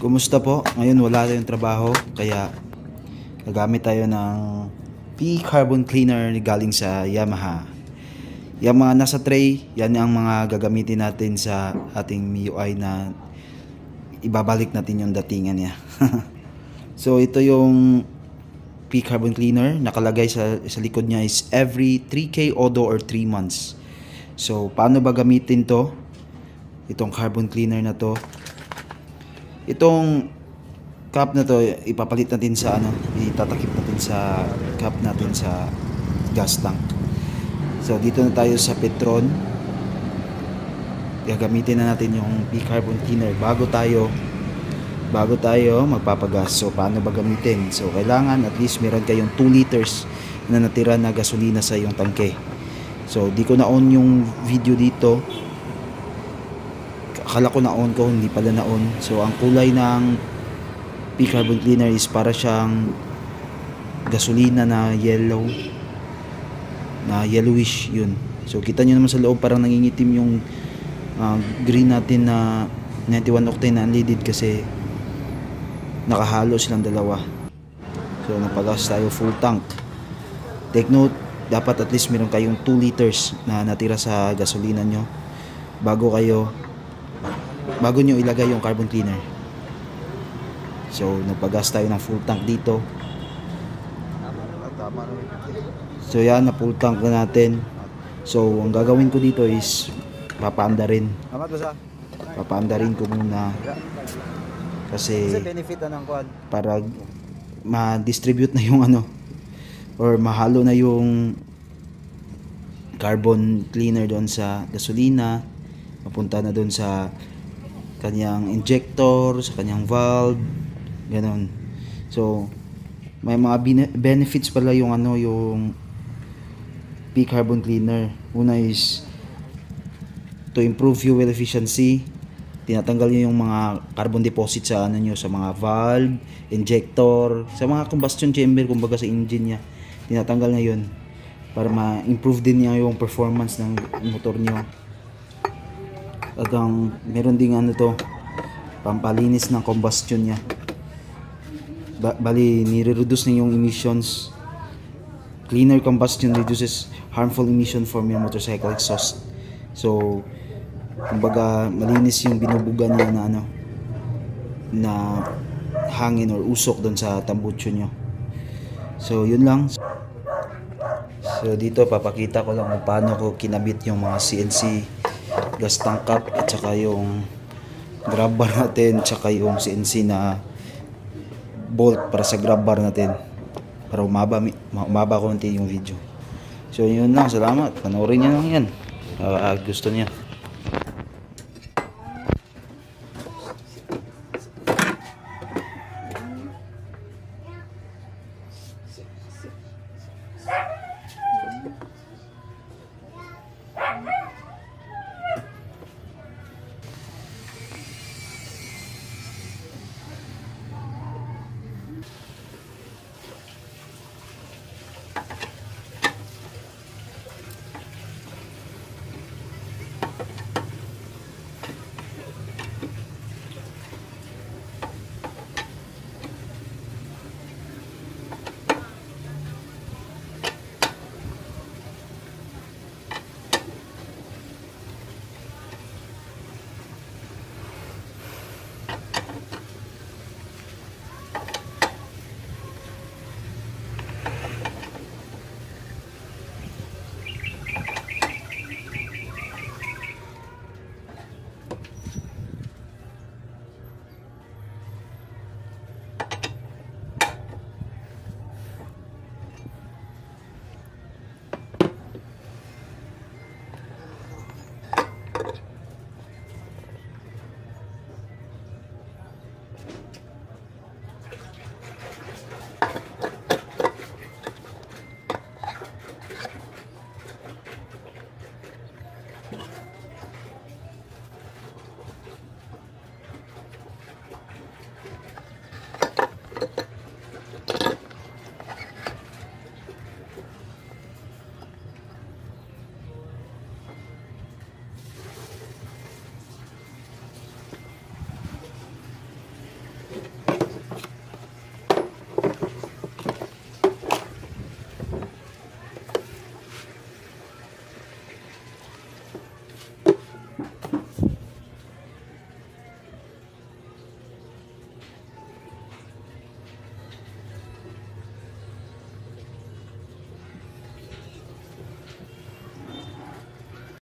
Kumusta po? Ngayon wala tayong trabaho kaya gagamit tayo ng P-Carbon Cleaner galing sa Yamaha. Yung mga nasa tray, yan ang mga gagamitin natin sa ating MIUI na ibabalik natin yung datingan niya. So ito yung P-Carbon Cleaner, nakalagay sa likod niya is every 3K odo or 3 months. So paano ba gamitin to? Itong carbon cleaner na to. Itong cup na to ipapalit natin sa itatakip natin sa cup natin sa gas tank. So dito na tayo sa Petron. Gagamitin na natin yung P-Carbon Cleaner bago tayo magpapagas. So paano ba gamitin? So kailangan at least meron kayong 2 liters na natira na gasolina sa iyong tangke. So di ko na on yung video dito. Akala ko na-on ko, hindi pala na-on. So ang kulay ng P-Carbon Cleaner is para siyang gasolina na yellow, na yellowish yun. So kita nyo naman sa loob parang nangingitim yung green natin na 91 octane na unleaded kasi nakahalo silang dalawa. So napagas tayo full tank. Take note, dapat at least meron kayong 2 liters na natira sa gasolina nyo bago nyo ilagay yung carbon cleaner. So nagpagas tayo ng full tank dito. So yan, na full tank na natin. So ang gagawin ko dito is papaandarin ko muna kasi benefit ng kwan para ma-distribute na yung or mahalo na yung carbon cleaner doon sa gasolina, mapunta na doon sa kanyang injector, sa kanyang valve, ganon. So may mga benefits pala yung yung P-Carbon Cleaner. Una is to improve fuel efficiency. Tinatanggal niyo yung mga carbon deposit sa nyo, sa mga valve, injector, sa mga combustion chamber, kumbaga sa engine niya. Tinatanggal na yun para ma-improve din niya yung performance ng motor niyo. At meron ding to, pampalinis ng combustion niya. Bali, nire-reduce na yung emissions. Cleaner combustion reduces harmful emission from your motorcycle exhaust. So, kumbaga, malinis yung binubuga niya na hangin or usok doon sa tambucho nyo. So, yun lang. So, dito papakita ko lang kung paano ko kinabit yung mga CNC gas tank cap at saka yung grab bar natin, saka yung CNC na bolt para sa grab bar natin para umaba konti yung video. So yun lang, salamat, panoorin nyo lang yan gusto niya.